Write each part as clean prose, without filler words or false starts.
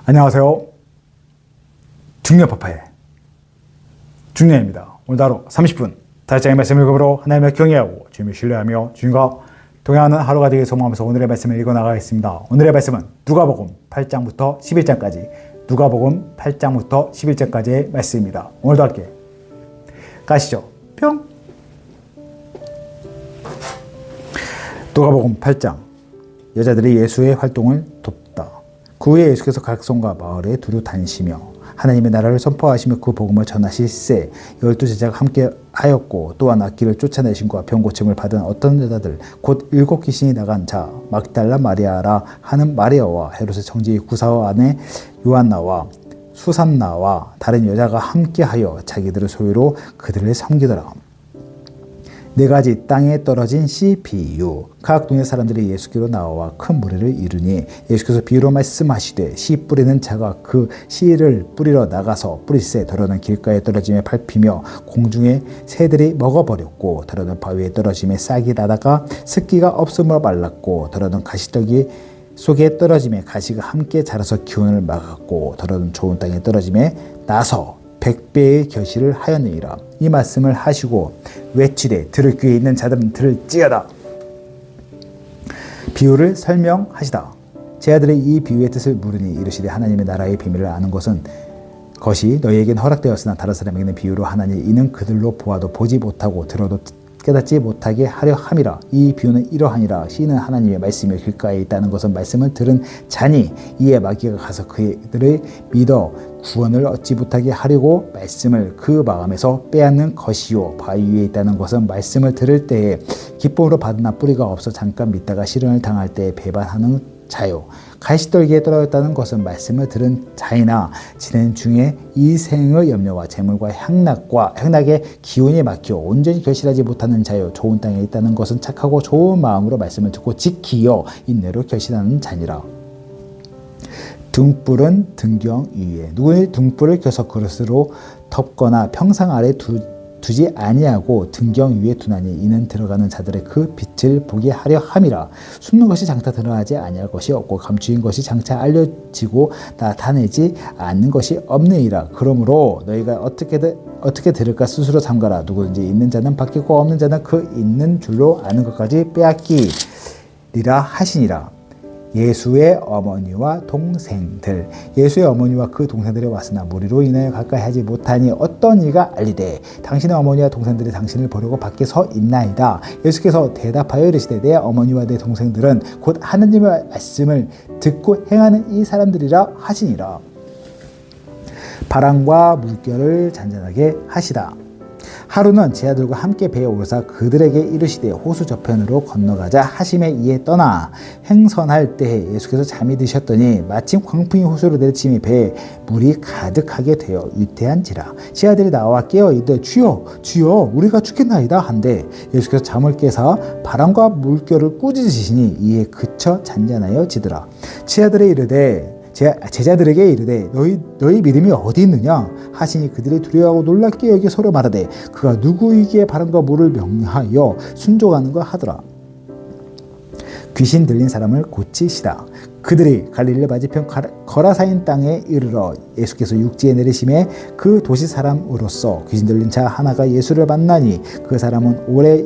안녕하세요. 중년파파의 중년입니다. 오늘도 하루 30분 달장의 말씀을 읽음으로 하나님을 경외하고 주님을 신뢰하며 주님과 동행하는 하루가 되길 소망하면서 오늘의 말씀을 읽어나가겠습니다. 오늘의 말씀은 누가복음 8장부터 11장까지 누가복음 8장부터 11장까지의 말씀입니다. 오늘도 함께 가시죠. 뿅! 누가복음 8장 여자들이 예수의 활동을 돕다. 그 후에 예수께서 각 성과 마을에 두루 다니시며 하나님의 나라를 선포하시며 그 복음을 전하실세 12 제자가 함께 하였고 또한 악귀를 쫓아내신과 병고침을 받은 어떤 여자들 곧 7 귀신이 나간 자 막달라 마리아라 하는 마리아와 헤롯의 청지 구사와 아내 요한나와 수산나와 다른 여자가 함께하여 자기들의 소유로 그들을 섬기더라. 4가지 땅에 떨어진 씨 비유. 각 동네 사람들이 예수께로 나와 큰 무리를 이루니 예수께서 비유로 말씀하시되 씨 뿌리는 자가 그 씨를 뿌리러 나가서 뿌리새 더러는 길가에 떨어짐에 밟히며 공중에 새들이 먹어버렸고 더러는 바위에 떨어짐에 싹이 나다가 습기가 없음으로 말랐고 더러는 가시떨기 속에 떨어짐에 가시가 함께 자라서 기운을 막았고 더러는 좋은 땅에 떨어짐에 나서 100배의 결실을 하였느니라. 이 말씀을 하시고 외치되 들을 귀에 있는 자들은 들을지어다. 비유를 설명하시다. 제자들이 이 비유의 뜻을 물으니 이르시되 하나님의 나라의 비밀을 아는 것이 너희에겐 허락되었으나 다른 사람에게는 비유로 하나니 이는 그들로 보아도 보지 못하고 들어도 깨닫지 못하게 하려 함이라. 이 비유는 이러하니라. 씨는 하나님의 말씀이 길가에 있다는 것은 말씀을 들은 자니 이에 마귀가 가서 그들을 믿어 구원을 얻지 못하게 하려고 말씀을 그 마음에서 빼앗는 것이요. 바위 위에 있다는 것은 말씀을 들을 때에 기쁨으로 받으나 뿌리가 없어 잠깐 믿다가 시련을 당할 때에 배반하는 자요. 가시떨기에 떨어졌다는 것은 말씀을 들은 자이나 지낸 중에 이 생의 염려와 재물과 향락의 기운이 막혀 온전히 결실하지 못하는 자요. 좋은 땅에 있다는 것은 착하고 좋은 마음으로 말씀을 듣고 지키어 인내로 결실하는 자니라. 등불은 등경 위에 누구니 등불을 켜서 그릇으로 덮거나 평상 아래 두지 아니하고 등경 위에 두나니 이는 들어가는 자들의 그 빛을 보게 하려 함이라. 숨는 것이 장차 드러나지 아니할 것이 없고 감추인 것이 장차 알려지고 나타내지 않는 것이 없느니라. 그러므로 너희가 어떻게 들을까 스스로 삼가라. 누구든지 있는 자는 받겠고 없는 자는 그 있는 줄로 아는 것까지 빼앗기리라 하시니라. 예수의 어머니와 동생들. 예수의 어머니와 그 동생들이 왔으나 무리로 인하여 가까이 하지 못하니 어떤 이가 알리되 당신의 어머니와 동생들이 당신을 보려고 밖에 서 있나이다. 예수께서 대답하여 이르시되 내 어머니와 내 동생들은 곧 하나님의 말씀을 듣고 행하는 이 사람들이라 하시니라. 바람과 물결을 잔잔하게 하시다. 하루는 제자들과 함께 배에 오르사 그들에게 이르시되 호수 저편으로 건너가자 하심에 이에 떠나 행선할 때에 예수께서 잠이 드셨더니 마침 광풍이 호수로 내리치니 배에 물이 가득하게 되어 위태한지라. 제자들이 나와 깨어 이르되 주여 주여 우리가 죽겠나이다 한데 예수께서 잠을 깨사 바람과 물결을 꾸짖으시니 이에 그쳐 잔잔하여 지더라. 제자들에게 이르되 너희 믿음이 어디 있느냐 하시니 그들이 두려워하고 놀랍게 여겨 서로 말하되 그가 누구이기에 바람과 물을 명하여 순종하는가 하더라. 귀신 들린 사람을 고치시다. 그들이 갈릴리 맞은편 거라사인 땅에 이르러 예수께서 육지에 내리심에 그 도시 사람으로서 귀신 들린 자 하나가 예수를 만나니 그 사람은 오래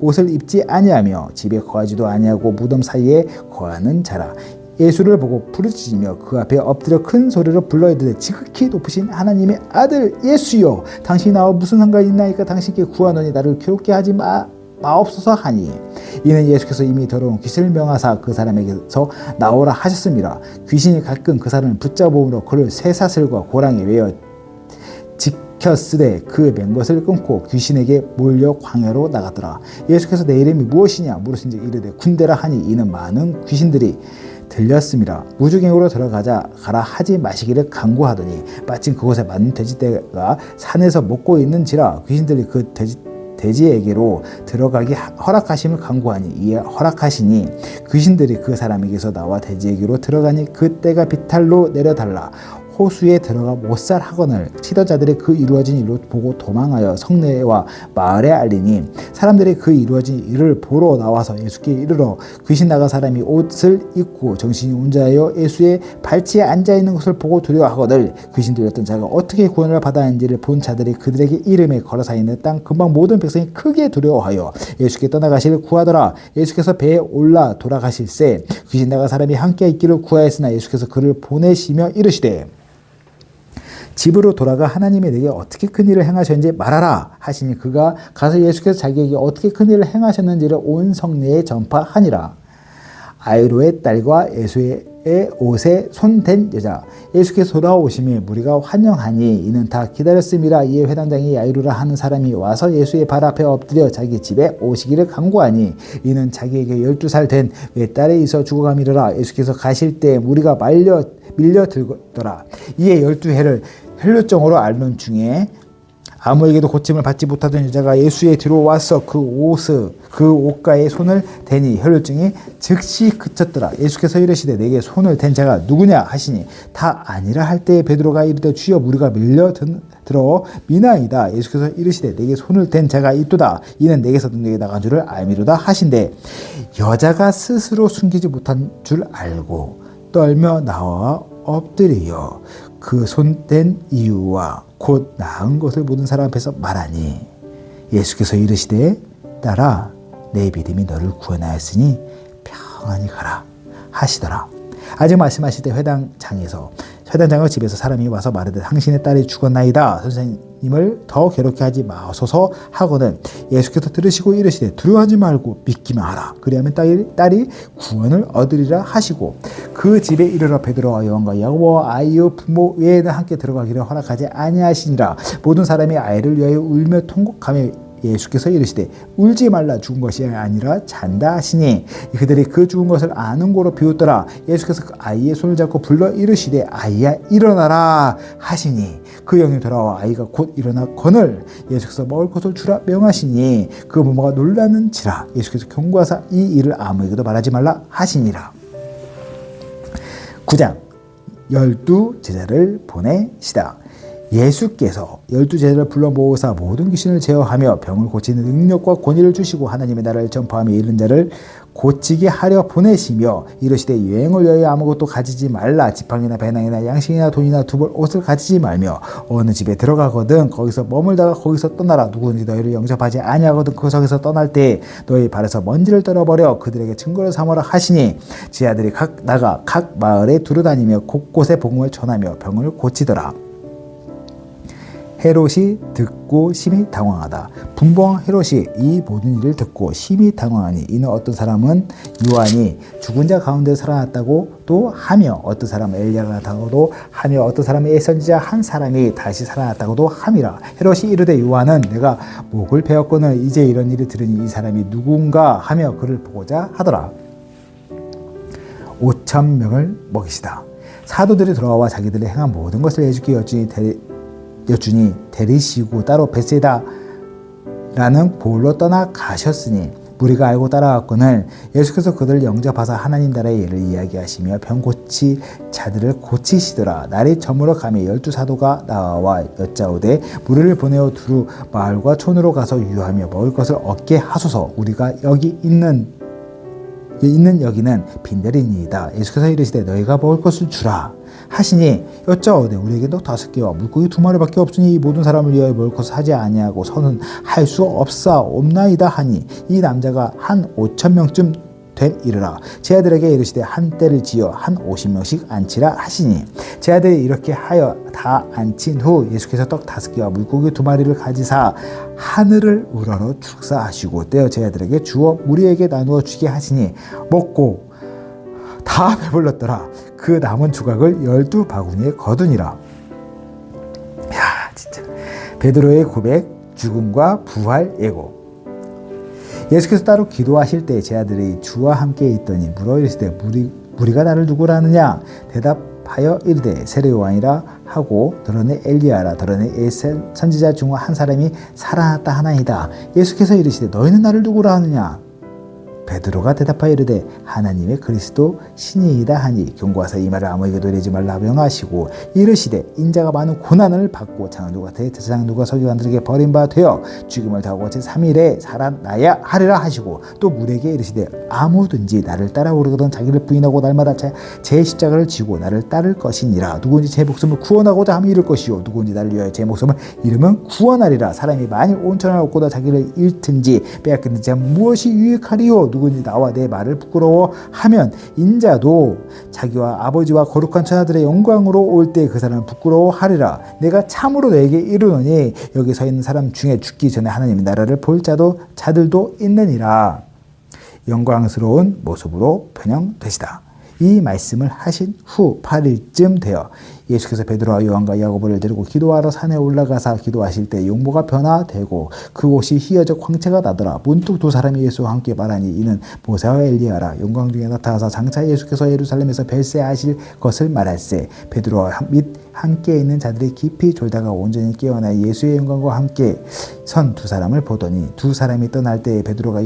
옷을 입지 아니하며 집에 거하지도 아니하고 무덤 사이에 거하는 자라. 예수를 보고 부르짖으며 그 앞에 엎드려 큰 소리로 불러 이르되 지극히 높으신 하나님의 아들 예수여 당신이 나와 무슨 상관이 있나이까 당신께 구하노니 나를 괴롭게 하지 마옵소서 하니 이는 예수께서 이미 더러운 귀신을 명하사 그 사람에게서 나오라 하셨습니다. 귀신이 가끔 그 사람을 붙잡음으로 그를 쇠사슬과 고랑에 매어 지켰으되 그 맨 것을 끊고 귀신에게 몰려 광야로 나가더라. 예수께서 내 이름이 무엇이냐 물으신즉 이르되 군대라 하니 이는 많은 귀신들이 들렸습니다. 무주갱으로 가라 하지 마시기를 강구하더니 마침 그곳에 많은 돼지떼가 산에서 먹고 있는지라 귀신들이 그 돼지에게로 들어가기 허락하심을 강구하니 이에 허락하시니 귀신들이 그 사람에게서 나와 돼지에게로 들어가니 그 떼가 비탈로 내려달라. 호수에 들어가 못살 하거늘 치던 자들이 그 이루어진 일로 보고 도망하여 성내와 마을에 알리니 사람들이 그 이루어진 일을 보러 나와서 예수께 이르러 귀신 나간 사람이 옷을 입고 정신이 온자하여 예수의 발치에 앉아 있는 것을 보고 두려워하거늘 귀신 들렸던 자가 어떻게 구원을 받았는지를 본 자들이 그들에게 이름에 걸어 사이는 땅 근방 모든 백성이 크게 두려워하여 예수께 떠나가시를 구하더라. 예수께서 배에 올라 돌아가실새 귀신 나간 사람이 함께 있기를 구하였으나 예수께서 그를 보내시며 이르시되 집으로 돌아가 하나님이 내게 어떻게 큰 일을 행하셨는지 말하라 하시니 그가 가서 예수께서 자기에게 어떻게 큰 일을 행하셨는지를 온 성내에 전파하니라. 아이로의 딸과 예수의 옷에 손댄 여자 예수께서 돌아오심에 무리가 환영하니 이는 다 기다렸음이라. 이에 회당장이 야이로라 하는 사람이 와서 예수의 발 앞에 엎드려 자기 집에 오시기를 간구하니 이는 자기에게 12살 된 외딸에 있어 죽어가미르라. 예수께서 가실 때 무리가 밀려 들더라. 이에 12해를 혈루증으로 앓는 중에 아무에게도 고침을 받지 못하던 여자가 예수에 들어와서 그 옷가에 손을 대니 혈루증이 즉시 그쳤더라. 예수께서 이르시되 내게 손을 댄 자가 누구냐 하시니 다 아니라 할 때에 베드로가 이르되 주여 무리가 밀려 들어 미나이다. 예수께서 이르시되 내게 손을 댄 자가 있도다. 이는 내게서 능력이 나간 줄을 알미로다 하신대 여자가 스스로 숨기지 못한 줄 알고 떨며 나와 엎드리어 그 손댄 이유와 곧 나은 것을 모든 사람 앞에서 말하니 예수께서 이르시되 딸아 내 믿음이 너를 구원하였으니 평안히 가라 하시더라. 아직 말씀하실 때 회당장의 집에서 사람이 와서 말하되 당신의 딸이 죽었나이다. 선생님을 더 괴롭게 하지 마소서 하거든 예수께서 들으시고 이르시되 두려워하지 말고 믿기만 하라. 그리하면 딸이 구원을 얻으리라 하시고 그 집에 이르러 베드로와 요한과 야고보와 아이의 부모 외에는 함께 들어가기를 허락하지 아니하시니라. 모든 사람이 아이를 위하여 울며 통곡하며 예수께서 이르시되 울지 말라 죽은 것이 아니라 잔다 하시니 그들이 그 죽은 것을 아는 고로 비웃더라. 예수께서 그 아이의 손을 잡고 불러 이르시되 아이야 일어나라 하시니 그 영이 돌아와 아이가 곧 일어나거늘 예수께서 먹을 것을 주라 명하시니 그 부모가 놀라는지라. 예수께서 경고하사 이 일을 아무에게도 말하지 말라 하시니라. 9장 12제자를 보내시다. 예수께서 12제자를 불러 모으사 모든 귀신을 제어하며 병을 고치는 능력과 권위를 주시고 하나님의 나라를 전파하며 잃은 자를 고치게 하려 보내시며 이르시되 여행을 위하여 아무것도 가지지 말라. 지팡이나 배낭이나 양식이나 돈이나 두벌 옷을 가지지 말며 어느 집에 들어가거든 거기서 머물다가 거기서 떠나라. 누구든지 너희를 영접하지 아니하거든 그 성에서 떠날 때 너희 발에서 먼지를 떨어버려 그들에게 증거를 삼으라 하시니 제자들이 나가 각 마을에 두루다니며 곳곳에 복음을 전하며 병을 고치더라. 헤롯이 듣고 심히 당황하다. 분봉 헤롯이 이 모든 일을 듣고 심히 당황하니 이는 어떤 사람은 요한이 죽은 자 가운데 살아났다고도 하며 어떤 사람은 엘리야가 나타나고도 하며 어떤 사람은 예선지자 한 사람이 다시 살아났다고도 함이라. 헤롯이 이르되 요한은 내가 목을 베었거늘 이제 이런 일을 들으니 이 사람이 누군가 하며 그를 보고자 하더라. 5,000명을 먹이시다. 사도들이 돌아와 자기들이 행한 모든 것을 예수께 여쭈니 데리시고 따로 벳세다라는 보홀로 떠나가셨으니 무리가 알고 따라왔거늘 예수께서 그들을 영접하사 하나님 나라의 예를 이야기하시며 병 고치 자들을 고치시더라. 날이 저물어 가며 12사도가 나와 여짜오되 무리를 보내어 두루 마을과 촌으로 가서 유하며 먹을 것을 얻게 하소서. 우리가 여기 있는 여기는 빈들이니이다. 예수께서 이르시되 너희가 먹을 것을 주라 하시니 여짜오되 우리에게도 5개와 물고기 2마리밖에 없으니 이 모든 사람을 위하여 먹을 것을 하지 아니하고 서는 할 수 없사옵나이다 하니 이 남자가 한 5,000명쯤 됨이르라. 제자들에게 이르시되 한 떼를 지어 한 50명씩 앉히라 하시니 제자들이 이렇게 하여 다 앉힌 후 예수께서 떡 5개와 물고기 2마리를 가지사 하늘을 우러러 축사하시고 떼어 제자들에게 주어 무리에게 나누어 주게 하시니 먹고 다 배불렀더라. 그 남은 조각을 12바구니에 거두니라. 야 진짜 베드로의 고백, 죽음과 부활 예고. 예수께서 따로 기도하실 때 제자들이 주와 함께 있더니 물어 이르시되 무리가 나를 누구라느냐 대답하여 이르되 세례 요한이라 하고 더러는 엘리야라 더러는 선지자 중 한 사람이 살아났다 하나이다. 예수께서 이르시되 너희는 나를 누구라 하느냐 베드로가 대답하여 이르되 하나님의 그리스도 신이이다 하니 경고하사 이 말을 아무에게도 이르지 말라 명하시고 이르시되 인자가 많은 고난을 받고 장로가 대제사장들과 서기관들에게 버림받아 되어 죽음을 당하고 제3일에 살아나야 하리라 하시고 또 무리에게 이르시되 아무든지 나를 따라오려거든 자기를 부인하고 날마다 제 십자가를 지고 나를 따를 것이니라. 누구든지 제 목숨을 구원하고자 하면 잃을 것이요 누구든지 나를 위하여 제 목숨을 잃으면 구원하리라. 사람이 만일 온 천하를 얻고도 자기를 잃든지 빼앗기든지 하면 무엇이 유익하리요. 누구든지 나와 내 말을 부끄러워하면 인자도 자기와 아버지와 거룩한 천하들의 영광으로 올 때 그 사람을 부끄러워하리라. 내가 참으로 너에게 이르노니 여기 서 있는 사람 중에 죽기 전에 하나님의 나라를 볼 자들도 있느니라. 영광스러운 모습으로 변형되시다. 이 말씀을 하신 후 8일쯤 되어 예수께서 베드로와 요한과 야고보를 데리고 기도하러 산에 올라가사 기도하실 때 용모가 변화되고 그곳이 희어져 광채가 나더라. 문득 두 사람이 예수와 함께 말하니 이는 모세와 엘리야라. 영광 중에 나타나사 장차 예수께서 예루살렘에서 별세하실 것을 말할세. 베드로와 및 함께 있는 자들이 깊이 졸다가 온전히 깨어나 예수의 영광과 함께 선 두 사람을 보더니 두 사람이 떠날 때 베드로가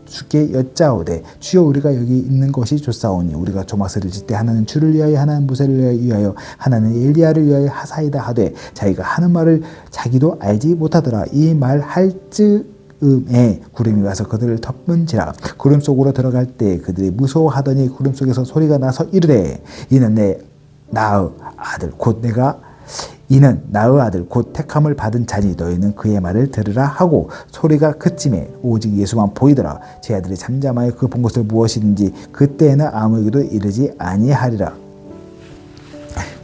주께 여짜오되 주여 우리가 여기 있는 것이 좋사오니 우리가 조막새를 질 때 하나는 주를 위하여 하나는 모세를 위하여 하나는 엘리야를 위하여 하사이다 하되 자기가 하는 말을 자기도 알지 못하더라. 이 말 할 즈음에 구름이 와서 그들을 덮은지라. 구름 속으로 들어갈 때 그들이 무서워하더니 구름 속에서 소리가 나서 이르되 이는 나의 아들 곧 택함을 받은 자니 너희는 그의 말을 들으라 하고 소리가 그침에 오직 예수만 보이더라. 제 아들이 잠잠하여 그 본 것을 무엇이든지 그때에는 아무에게도 이르지 아니하리라.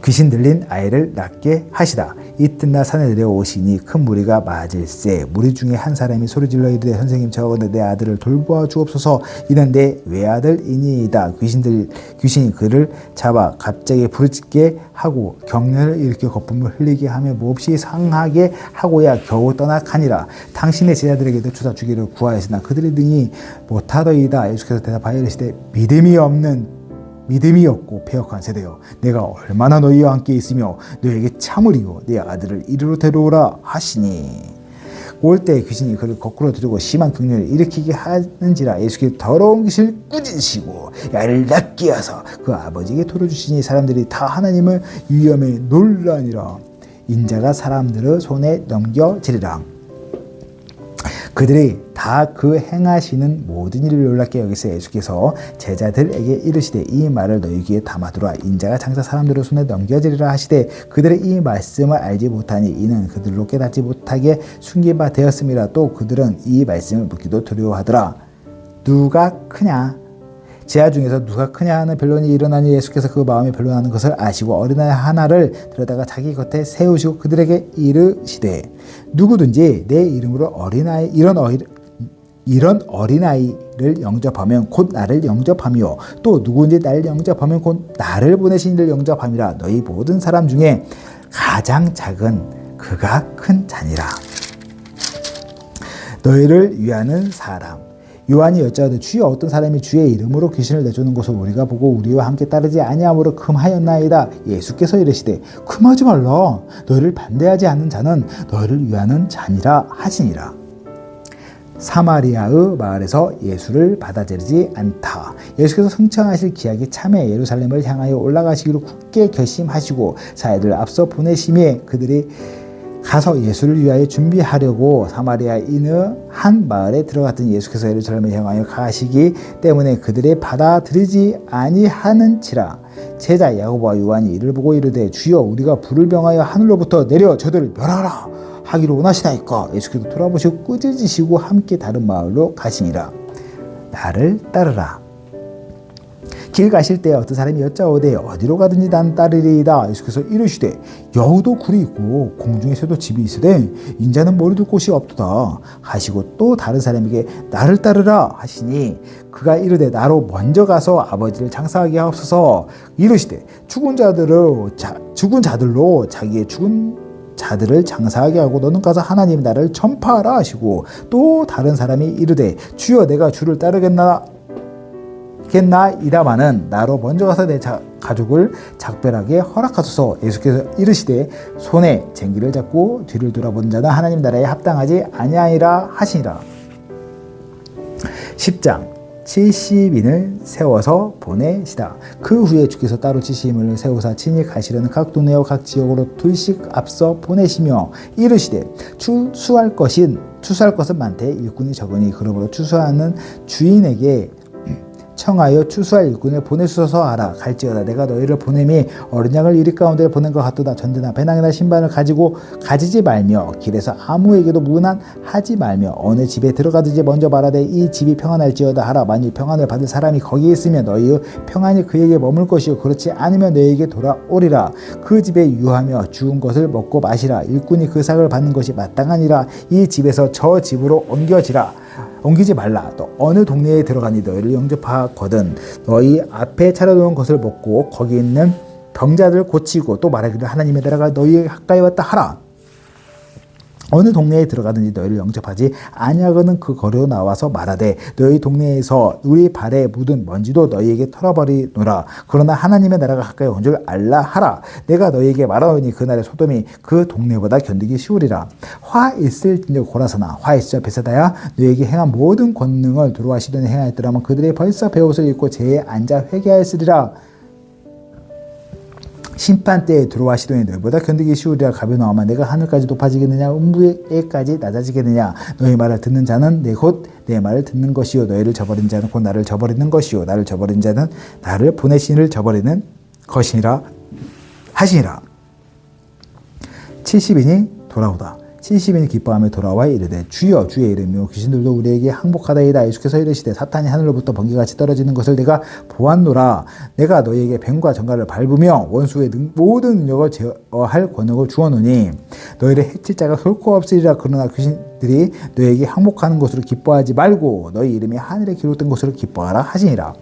귀신 들린 아이를 낫게 하시다. 이튿날 산에 내려오시니 큰 무리가 맞을세. 무리 중에 한 사람이 소리질러 이르되 선생님 저건데 내 아들을 돌보아 주옵소서. 이는 내 외아들이니이다. 귀신이 그를 잡아 갑자기 부르짖게 하고 경련을 일으켜 거품을 흘리게 하며 몹시 상하게 하고야 겨우 떠나가니라. 당신의 제자들에게도 주사 주기를 구하였으나 그들이 능히 못하더이다. 예수께서 대답하여 이르시되 믿음이 없고 패역한 세대여, 내가 얼마나 너희와 함께 있으며 너에게 참으리요 내 아들을 이리로 데려오라 하시니 올 때 귀신이 그를 거꾸로 들고 심한 경련을 일으키게 하는지라. 예수께서 더러운 귀신을 꾸짖으시고 야를 낫게 하사 그 아버지에게 돌려주시니 사람들이 다 하나님을 위엄에 놀라니라. 인자가 사람들의 손에 넘겨지리라. 그들이 다 그 행하시는 모든 일을 놀랍게 여기서 예수께서 제자들에게 이르시되 이 말을 너희 귀에 담아두라. 인자가 장차 사람들의 손에 넘겨지리라 하시되 그들이 이 말씀을 알지 못하니 이는 그들로 깨닫지 못하게 숨긴 바 되었음이라. 또 그들은 이 말씀을 묻기도 두려워하더라. 누가 크냐? 제자 중에서 누가 크냐 하는 변론이 일어나니 예수께서 그 마음이 변론하는 것을 아시고 어린아이 하나를 들여다가 자기 곁에 세우시고 그들에게 이르시되 누구든지 내 이름으로 이런 어린아이를 영접하면 곧 나를 영접하며 또 누구든지 나를 영접하면 곧 나를 보내신 이를 영접함이라. 너희 모든 사람 중에 가장 작은 그가 큰 자니라. 너희를 위하는 사람. 요한이 여짜오되 주여 어떤 사람이 주의 이름으로 귀신을 내쫓는 것을 우리가 보고 우리와 함께 따르지 아니함으로 금하였나이다. 예수께서 이르시되 금하지 말라. 너희를 반대하지 않는 자는 너희를 위하는 자니라 하시니라. 사마리아의 마을에서 예수를 받아들이지 않다. 예수께서 승천하실 기약이 참에 예루살렘을 향하여 올라가시기로 굳게 결심하시고 사회를 앞서 보내심에 그들이 가서 예수를 위하여 준비하려고 사마리아인의 한 마을에 들어갔더니 예수께서 예루살렘을 향하여 가시기 때문에 그들이 받아들이지 아니하는지라. 제자 야고보와 요한이 이를 보고 이르되 주여 우리가 불을 병하여 하늘로부터 내려 저들을 멸하라 하기로 원하시나이까. 예수께서 돌아보시고 꾸짖으시고 함께 다른 마을로 가시니라. 나를 따르라. 길 가실 때 어떤 사람이 여짜오되 어디로 가든지 난 따르리이다. 예수께서 이르시되 여우도 굴이 있고 공중에 새도 집이 있으되 인자는 머리둘 곳이 없도다 하시고 또 다른 사람에게 나를 따르라 하시니 그가 이르되 나로 먼저 가서 아버지를 장사하게 하옵소서. 이르시되 죽은 자들로 자기의 죽은 자들을 장사하게 하고 너는 가서 하나님 나라를 전파하라 하시고 또 다른 사람이 이르되 주여 내가 주를 따르겠나이다마는 나로 먼저 가서 내 가족을 작별하게 허락하소서. 예수께서 이르시되 손에 쟁기를 잡고 뒤를 돌아본 자는 하나님 나라에 합당하지 아니하리라 하시니라. 10장 70인을 세워서 보내시다. 그 후에 주께서 따로 70인을 세우사 친히 가시려는 각 동네와 각 지역으로 둘씩 앞서 보내시며 이르시되 추수할 것은 많되 일꾼이 적으니 그러므로 추수하는 주인에게 청하여 추수할 일꾼을 보내소서 하라. 갈지어다 내가 너희를 보냄이 어린 양을 이리 가운데 보낸 것 같도다. 전대나 배낭이나 신발을 가지지 말며 길에서 아무에게도 문안하지 말며 어느 집에 들어가든지 먼저 말하되 이 집이 평안할지어다 하라. 만일 평안을 받을 사람이 거기에 있으면 너희의 평안이 그에게 머물 것이요 그렇지 않으면 너희에게 돌아오리라. 그 집에 유하며 주운 것을 먹고 마시라. 일꾼이 그 삭을 받는 것이 마땅하니라. 이 집에서 저 집으로 옮기지 말라. 또 어느 동네에 들어가니 너희를 영접하거든 너희 앞에 차려놓은 것을 먹고 거기 있는 병자들을 고치고 또 말하기를 하나님의 나라가 너희 가까이 왔다 하라. 어느 동네에 들어가든지 너희를 영접하지 아니하거든 그 거리로 나와서 말하되 너희 동네에서 우리 발에 묻은 먼지도 너희에게 털어버리노라. 그러나 하나님의 나라가 가까이 온 줄 알라 하라. 내가 너희에게 말하노니 그날의 소돔이 그 동네보다 견디기 쉬우리라. 화 있을진저 고라서나 화 있을지어 베세다야 너희에게 행한 모든 권능을 두루 시돈에 행하였더라면 그들이 벌써 베옷을 입고 재에 앉아 회개하였으리라. 심판 때에 두루와 시돈이 너희보다 견디기 쉬우리라. 가벼나오마 내가 하늘까지 높아지겠느냐 음부에까지 낮아지겠느냐. 너희 말을 듣는 자는 내 말을 듣는 것이요 너희를 저버린 자는 곧 나를 저버리는 것이요 나를 저버린 자는 나를 보내신 이를 저버리는 것이니라 하시니라. 70인이 돌아오다. 70인이 기뻐하며 돌아와 이르되 주여 주의 이름이요 귀신들도 우리에게 항복하다이다. 예수께서 이르시되 사탄이 하늘로부터 번개같이 떨어지는 것을 내가 보았노라. 내가 너희에게 뱀과 정갈을 밟으며 원수의 모든 능력을 제어할 권능을 주었노니 너희를 해칠 자가 결코 없으리라. 그러나 귀신들이 너희에게 항복하는 것으로 기뻐하지 말고 너희 이름이 하늘에 기록된 것으로 기뻐하라 하시니라.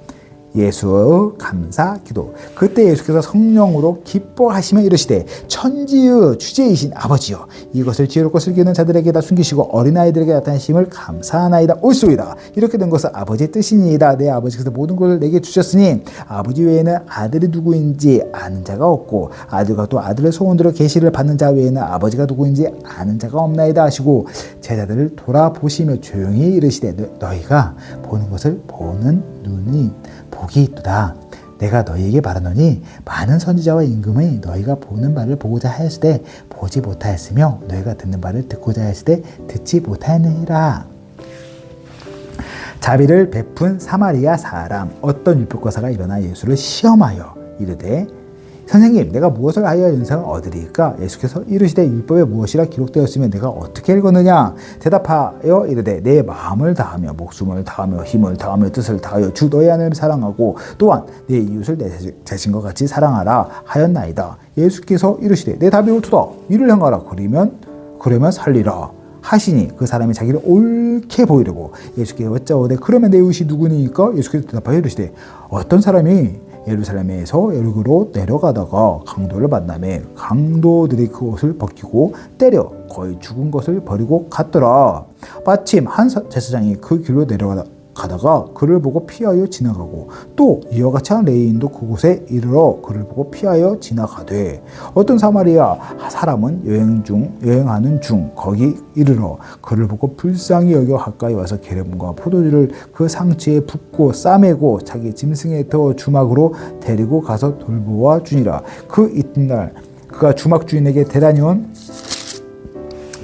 예수의 감사 기도. 그때 예수께서 성령으로 기뻐하시며 이르시되 천지의 주제이신 아버지여 이것을 지혜롭고 슬기는 자들에게다 숨기시고 어린아이들에게 나타내심을 감사하나이다 옳소이다. 이렇게 된 것은 아버지의 뜻이니이다. 내 아버지께서 모든 것을 내게 주셨으니 아버지 외에는 아들이 누구인지 아는 자가 없고 아들과 또 아들의 소원대로 계시를 받는 자 외에는 아버지가 누구인지 아는 자가 없나이다 하시고 제자들을 돌아보시며 조용히 이르시되 너희가 보는 것을 보는 눈이 복이 있도다. 내가 너희에게 말하노니 많은 선지자와 임금이 너희가 보는 바를 보고자 하였으되 보지 못하였으며 너희가 듣는 바를 듣고자 하였으되 듣지 못하였느니라. 자비를 베푼 사마리아 사람. 어떤 율법교사가 일어나 예수를 시험하여 이르되 선생님 내가 무엇을 하여 영생을 얻으리까? 예수께서 이르시되 율법에 무엇이라 기록되었으면 내가 어떻게 읽었느냐? 대답하여 이르되 내 마음을 다하며 목숨을 다하며 힘을 다하며 뜻을 다하여 주 너희 하나님을 사랑하고 또한 내 이웃을 내 자신과 같이 사랑하라 하였나이다. 예수께서 이르시되 내 답이 옳도다. 이를 행하라. 그러면 살리라 하시니 그 사람이 자기를 옳게 보이려고 예수께서 여짜오되 그러면 내 이웃이 누구니까? 예수께서 대답하여 이르시되 어떤 사람이 예루살렘에서 여리고로 내려가다가 강도를 만나매 강도들이 그 옷을 벗기고 때려 거의 죽은 것을 버리고 갔더라. 마침 한 제사장이 그 길로 내려가다가 그를 보고 피하여 지나가고 또 이와 같이 한 레위인도 그곳에 이르러 그를 보고 피하여 지나가되 어떤 사마리아 사람은 여행하는 중 거기 이르러 그를 보고 불쌍히 여겨 가까이 와서 기름과 포도주를 그 상처에 붓고 싸매고 자기 짐승에 태워 주막으로 데리고 가서 돌보아 주니라. 그 이튿날 그가 주막 주인에게 대단히 온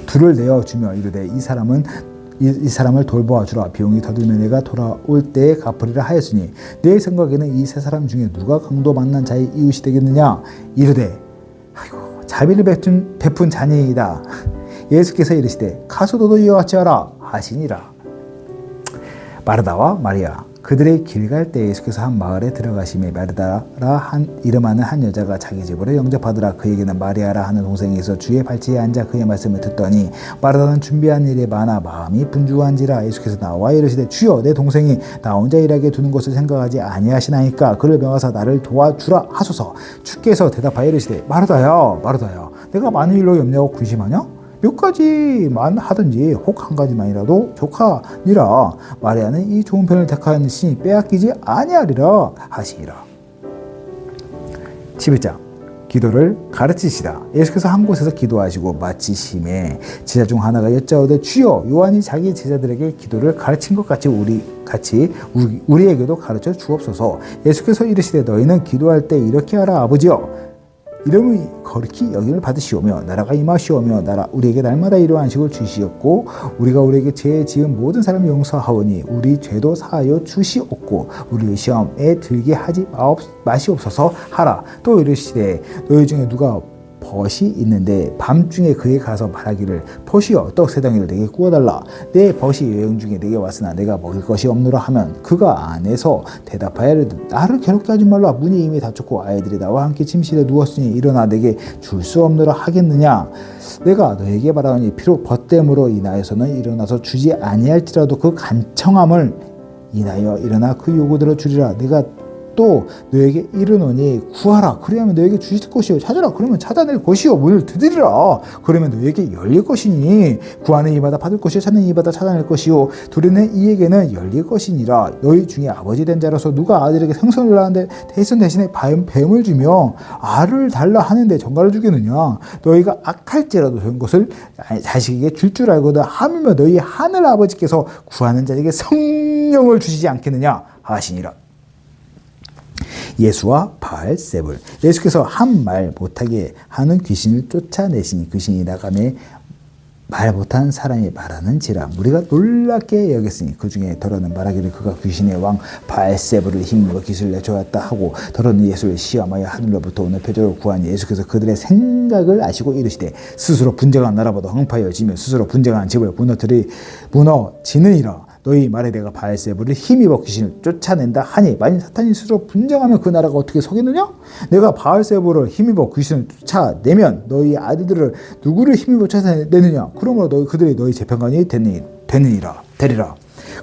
둘을 내어 주며 이르되 이 사람을 돌보아 주라. 비용이 더 들면 내가 돌아올 때에 갚으리라 하였으니 내 생각에는 이 세 사람 중에 누가 강도 만난 자의 이웃이 되겠느냐? 이르되 자비를 베푼 자니이다. 예수께서 이르시되 가서 너도 이와 같이 하라 하시니라. 마르다와 마리아. 그들의 길 갈 때 예수께서 한 마을에 들어가시며 마르다라 이름하는 한 여자가 자기 집으로 영접하더라. 그에게는 마리아라 하는 동생이 있어 주의 발치에 앉아 그의 말씀을 듣더니 마르다는 준비한 일이 많아 마음이 분주한지라. 예수께서 나와 이르시되 주여 내 동생이 나 혼자 일하게 두는 것을 생각하지 아니하시나이까 그를 명하사 나를 도와주라 하소서. 주께서 대답하여 이르시되 마르다야 내가 많은 일로 염려하고 근심하냐? 몇 가지만 하든지 혹 한 가지만이라도 족하니라. 마리아는 이 좋은 편을 택하였으니 빼앗기지 아니하리라 하시니라. 11장. 기도를 가르치시라. 예수께서 한 곳에서 기도하시고 마치심에 제자 중 하나가 여짜오되 주여 요한이 자기 제자들에게 기도를 가르친 것 같이 우리에게도 가르쳐 주옵소서. 예수께서 이르시되 너희는 기도할 때 이렇게 하라. 아버지여 이름이 거룩히 여김을 받으시오며 나라가 임하시오며 우리에게 날마다 이러한 안식을 주시옵고 우리가 우리에게 죄 지은 모든 사람을 용서하오니 우리 죄도 사하여 주시옵고 우리의 시험에 들게 하지 마시옵소서 하라. 또 이르시되 너희 중에 누가 벗이 있는데 밤중에 그에 가서 말하기를 벗이여 떡 세 덩이를 내게 구워달라. 내 벗이 여행 중에 내게 왔으나 내가 먹을 것이 없노라 하면 그가 안에서 대답하여 이르되 나를 괴롭게 하지 말라. 문이 이미 닫혔고 아이들이 나와 함께 침실에 누웠으니 일어나 내게 줄 수 없노라 하겠느냐. 내가 너에게 말하노니 비록 벗됨으로 인하여서는 일어나서 주지 아니할지라도 그 간청함을 인하여 일어나 그 요구대로 주리라. 내가 또 너에게 이르노니 구하라 그리하면 너에게 주실 것이요 찾으라 그러면 찾아낼 것이요 문을 두드리라 그러면 너에게 열릴 것이니 구하는 이마다 받을 것이요 찾는 이마다 찾아낼 것이요 두려는 이에게는 열릴 것이니라. 너희 중에 아버지 된 자로서 누가 아들에게 생선을 낳는데 대선 대신에 뱀을 주며 알을 달라 하는데 정갈을 주겠느냐. 너희가 악할지라도 좋은 것을 자식에게 줄 줄 알거든 하물며 너희 하늘 아버지께서 구하는 자에게 성령을 주시지 않겠느냐 하시니라. 예수와 바알세불. 예수께서 한 말 못하게 하는 귀신을 쫓아내시니 귀신이 나가매 말 못하는 사람이 말하는지라 무리가 놀랍게 여겼으니 그 중에 더러는 말하기를 그가 귀신의 왕 바알세불을 힘입어 기술을 내줘왔다 하고 더러는 예수를 시험하여 하늘로부터 오는 표적을 구하니 예수께서 그들의 생각을 아시고 이르시되 스스로 분쟁한 나라보다 흥파여 지며 스스로 분쟁한 집을 무너지느니라. 너희 말에 내가 바알세불을 힘입어 귀신을 쫓아낸다 하니 만일 사탄이 스스로 분쟁하면 그 나라가 어떻게 서겠느냐? 내가 바알세불을 힘입어 귀신을 쫓아내면 너희 아들들을 누구를 힘입어 쫓아내느냐? 그러므로 그들이 너희 재판관이 되리라.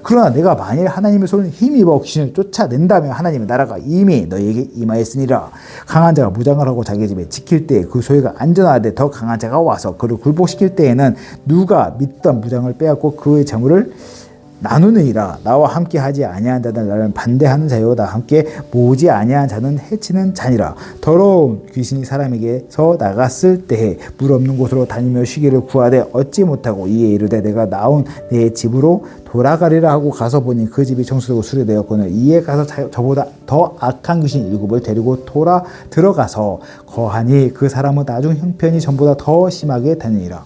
그러나 내가 만일 하나님의 손을 힘입어 귀신을 쫓아낸다면 하나님의 나라가 이미 너희에게 임하였으니라. 강한 자가 무장을 하고 자기 집에 지킬 때 그 소유가 안전하되 더 강한 자가 와서 그를 굴복시킬 때에는 누가 믿던 무장을 빼앗고 그의 재물을 나누느니라. 나와 함께 하지 아니한 자는 나를 반대하는 자요 나 함께 모으지 아니한 자는 해치는 자니라. 더러운 귀신이 사람에게서 나갔을 때에 물 없는 곳으로 다니며 쉬기를 구하되 얻지 못하고 이에 이르되 내가 나온 내 집으로 돌아가리라 하고 가서 보니 그 집이 청소되고 수리되었거늘 이에 가서 저보다 더 악한 귀신 7을 데리고 들어가서 거하니 그 사람은 나중 형편이 전보다 더 심하게 다니니라.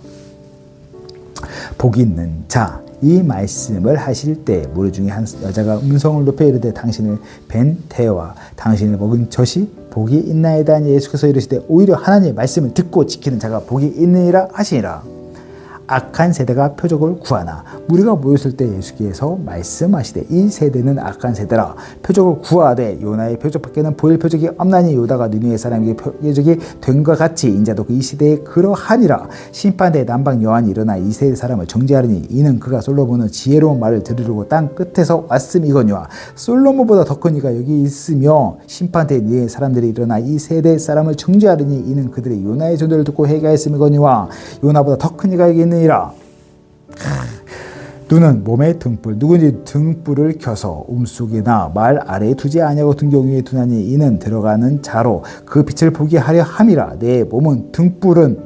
복이 있는 자. 이 말씀을 하실 때 무리 중에 한 여자가 음성을 높여 이르되 당신을 뵌 태와 당신을 먹은 젖이 복이 있나이다 하니 예수께서 이르시되 오히려 하나님의 말씀을 듣고 지키는 자가 복이 있느니라 하시니라. 악한 세대가 표적을 구하나 무리가 모였을 때 예수께서 말씀하시되 이 세대는 악한 세대라. 표적을 구하되 요나의 표적밖에는 보일 표적이 없나니 요다가 느니의 사람에게 표적이 된 것 같이 인자도 이 시대에 그러하니라. 심판대에 남방 여한이 일어나 이 세대 사람을 정죄하리니 이는 그가 솔로몬의 지혜로운 말을 들으려고 땅 끝에서 왔음이거니와 솔로몬보다 더 큰 이가 여기 있으며 심판대에 니의 사람들이 일어나 이 세대 사람을 정죄하리니 이는 그들의 요나의 전도를 듣고 회개하였음이거니와 요나보다 더 큰 이가 여기 있는 눈은 몸의 등불 누구든지 등불을 켜서 움속이나 말 아래에 두지 아니하고 등경 위에 두나니 이는 들어가는 자로 그 빛을 보게 하려 함이라. 내 몸의 등불은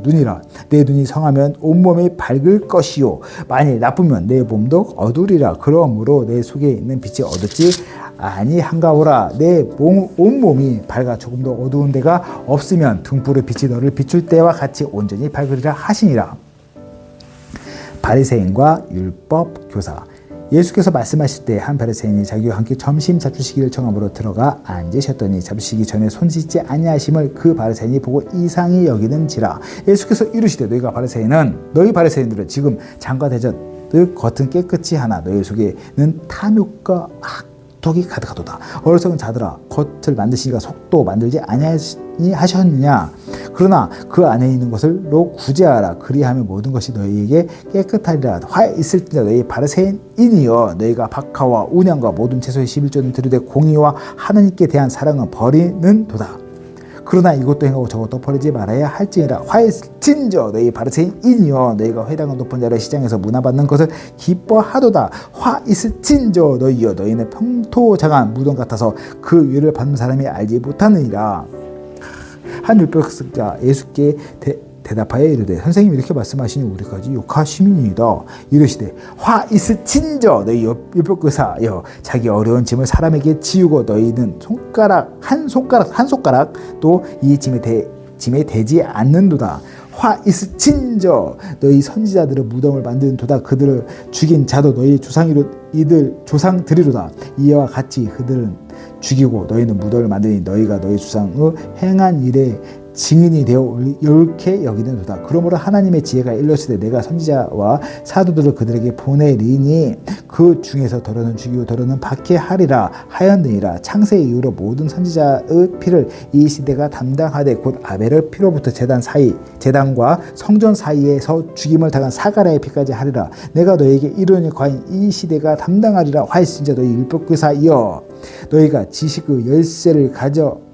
눈이라. 내 눈이 성하면 온몸이 밝을 것이요 만일 나쁘면 내 몸도 어두리라. 그러므로 내 속에 있는 빛이 어둡지 아니한가오라. 내 온몸이 밝아 조금도 어두운 데가 없으면 등불의 빛이 너를 비출 때와 같이 온전히 밝으리라 하시니라. 바리새인과 율법 교사. 예수께서 말씀하실 때 한 바리새인이 자기와 함께 점심 잡수시기를 청함으로 들어가 앉으셨더니 잡수시기 전에 손 씻지 아니하심을 그 바리새인이 보고 이상히 여기는지라. 예수께서 이르시되 너희 바리새인들은 지금 장과 대접을 겉은 깨끗이 하나 너희 속에는 탐욕과 악독이 가득하도다. 어리석은 자들아 겉을 만드시니까 속도 만들지 아니하셨느냐. 그러나 그 안에 있는 것을로 구제하라. 그리하면 모든 것이 너희에게 깨끗하리라. 화 있을지라 너희 바리새인이여 너희가 박하와 운양과 모든 채소의 11조는 드리되 공의와 하나님께 대한 사랑은 버리는 도다. 그러나 이것도 행하고 저것도 버리지 말아야 할지니라. 화있을진저 너희 바리새인이여 너희가 회당은 높은 자를 시장에서 문화받는 것을 기뻐하도다. 화있을진저 너희여 너희는 평토장한 무덤 같아서 그 위를 받는 사람이 알지 못하느니라. 한 율법교사 예수께 대답하여 이르되 선생님이 이렇게 말씀하시니 우리까지 욕하시니이다. 이르시되 화 있을진저 너희 율법교사여 자기 어려운 짐을 사람에게 지우고 너희는 한 손가락 또 이 짐에 대지 않는도다. 화 있을진저 너희 선지자들의 무덤을 만든 도다. 그들을 죽인 자도 너희 조상들이로다. 이와 같이 그들은 죽이고 너희는 무덤을 만드니 너희가 너희 조상의 행한 일에 증인이 되어 옳게 여기는도다. 그러므로 하나님의 지혜가 일렀으되 내가 선지자와 사도들을 그들에게 보내리니 그 중에서 더러는 죽이고 더러는 박해하리라 하였느니라. 창세 이후로 모든 선지자의 피를 이 시대가 담당하되 곧 아벨의 피로부터 제단과 성전 사이에서 죽임을 당한 사가랴의 피까지 하리라. 내가 너에게 이르니 과연 이 시대가 담당하리라 하였으니 너희 율법교사여 너희가 지식의 열쇠를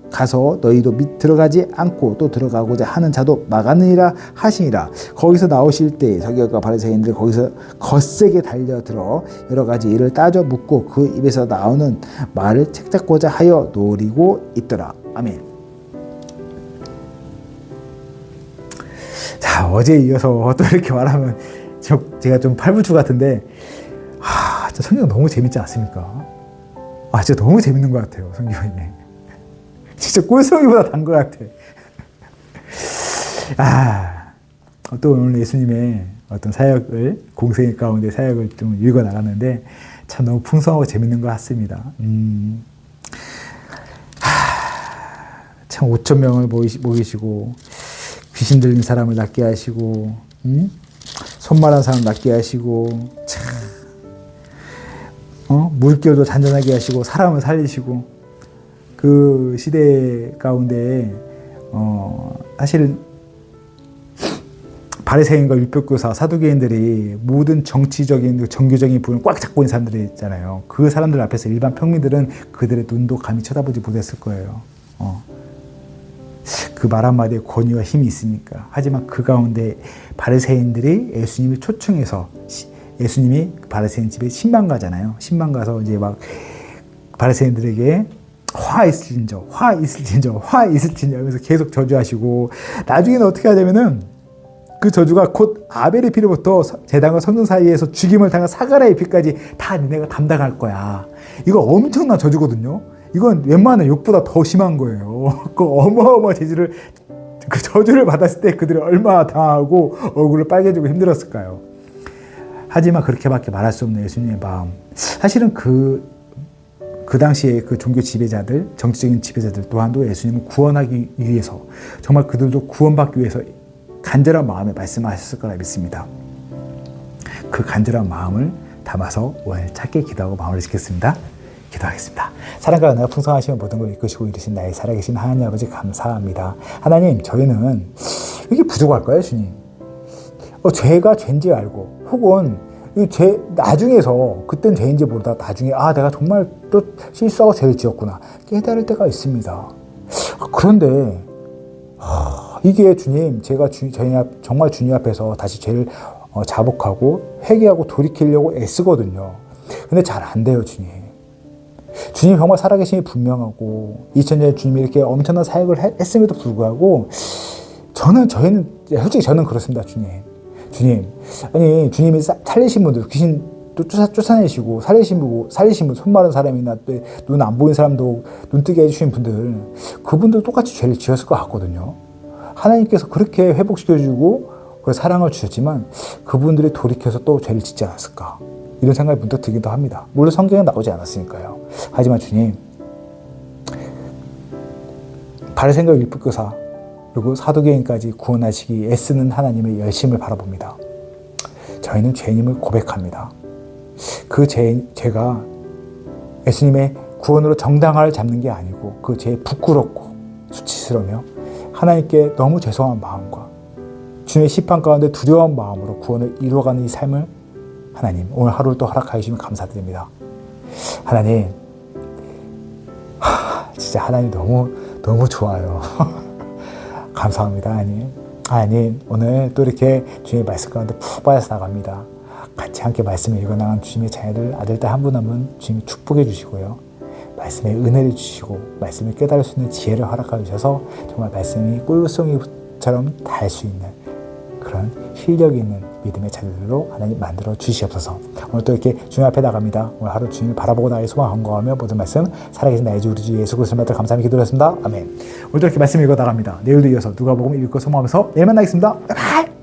가서 너희도 들어가지 않고 또 들어가고자 하는 자도 막았느니라 하시니라. 거기서 나오실 때 서기관과 바리새인들이 거기서 거세게 달려들어 여러 가지 일을 따져 묻고 그 입에서 나오는 말을 책잡고자 하여 노리고 있더라. 아멘. 자, 어제 이어서 또 이렇게 말하면 제가 좀 팔불출 같은데 진짜 성경 너무 재밌지 않습니까? 진짜 너무 재밌는 것 같아요, 성경이. 진짜 꿀송이보다 단 것 같아. 또 오늘 예수님의 어떤 사역을, 공생 가운데 사역을 좀 읽어 나갔는데 참 너무 풍성하고 재밌는 것 같습니다. 참 5천 명을 모이시고 귀신 들린 사람을 낫게 하시고 손마른 사람 낫게 하시고 참 물결도 잔잔하게 하시고 사람을 살리시고 그 시대 가운데 사실은 바리새인과 율법교사, 사두개인들이 모든 정치적인, 종교적인 부분을 꽉 잡고 있는 사람들이 있잖아요. 그 사람들 앞에서 일반 평민들은 그들의 눈도 감히 쳐다보지 못했을 거예요. 그 말 한마디에 권위와 힘이 있으니까. 하지만 그 가운데 바리새인들이 예수님을 초청해서 예수님이 바리새인 집에 신방 가잖아요. 신방 가서 이제 막 바리새인들에게 화 있을진저 하면서 계속 저주하시고 나중에는 어떻게 하냐면은 그 저주가 곧 아벨의 피로부터 제단과 성전 사이에서 죽임을 당한 사가랴의 피까지 다 니네가 담당할 거야. 이거 엄청난 저주거든요. 이건 웬만한 욕보다 더 심한 거예요. 그 어마어마한 그 저주를 받았을 때 그들이 얼마나 당하고 얼굴을 빨개지고 힘들었을까요? 하지만 그렇게밖에 말할 수 없는 예수님의 마음. 사실은 그 당시에 그 종교 지배자들, 정치적인 지배자들 또한도 예수님을 구원하기 위해서 정말 그들도 구원받기 위해서 간절한 마음에 말씀하셨을 거라 믿습니다. 그 간절한 마음을 담아서 오늘 짧게 기도하고 마무리 짓겠습니다. 기도하겠습니다. 사랑과 은혜가 풍성하시면 모든 걸 이끄시고 이루신 나의 살아계신 하나님 아버지 감사합니다. 하나님, 저희는 왜 이렇게 부족할까요, 주님? 죄가 죄인지 알고 혹은 나중에서 그땐 죄인지 모르다 나중에 나가 정말 또 실수하고 죄를 지었구나 깨달을 때가 있습니다. 그런데 이게 주님, 제가 정말 주님 앞에서 다시 죄를 자복하고 회개하고 돌이키려고 애쓰거든요. 근데 잘 안 돼요, 주님. 주님 정말 살아계심이 분명하고 2000년 주님이 이렇게 엄청난 사역을 했음에도 불구하고 저희는 솔직히 저는 그렇습니다, 주님. 아니 주님이 살리신 분들 귀신 또 쫓아내시고 살리신 분 손 마른 사람이나 눈 안 보이는 사람도 눈 뜨게 해주신 분들 그분들 똑같이 죄를 지었을 것 같거든요. 하나님께서 그렇게 회복시켜주고 사랑을 주셨지만 그분들이 돌이켜서 또 죄를 짓지 않았을까 이런 생각이 문득 들기도 합니다. 물론 성경에 나오지 않았으니까요. 하지만 주님 바리새인과 율법교사 그리고 사두개인까지 구원하시기 애쓰는 하나님의 열심을 바라봅니다. 저희는 죄인임을 고백합니다. 그 죄가 예수님의 구원으로 정당화를 잡는 게 아니고 그 죄에 부끄럽고 수치스러우며 하나님께 너무 죄송한 마음과 주님의 심판 가운데 두려운 마음으로 구원을 이루어가는 이 삶을 하나님 오늘 하루를 또 허락하여 주시면 감사드립니다. 하나님 진짜 하나님 너무 좋아요. 감사합니다, 하나님. 오늘 또 이렇게 주님의 말씀 가운데 푹 빠져서 나갑니다. 같이 함께 말씀을 읽어나간 주님의 자녀들, 아들, 딸 한 분 한 분 주님이 축복해 주시고요. 말씀의 은혜를 주시고 말씀을 깨달을 수 있는 지혜를 허락해 주셔서 정말 말씀이 꿀송이처럼 달 수 있는 그런 실력 있는 믿음의 자녀들로 하나님 만들어 주시옵소서. 오늘 또 이렇게 주님 앞에 나갑니다. 오늘 하루 주님을 바라보고 나의 소망 간구하며 모든 말씀 살아계신 나의 주 우리 주 예수 그리스도를 받들 감사하며 기도했습니다. 아멘. 오늘도 이렇게 말씀 읽어 나갑니다. 내일도 이어서 누가복음 읽고 소망하면서 내일 만나겠습니다. 바이바이.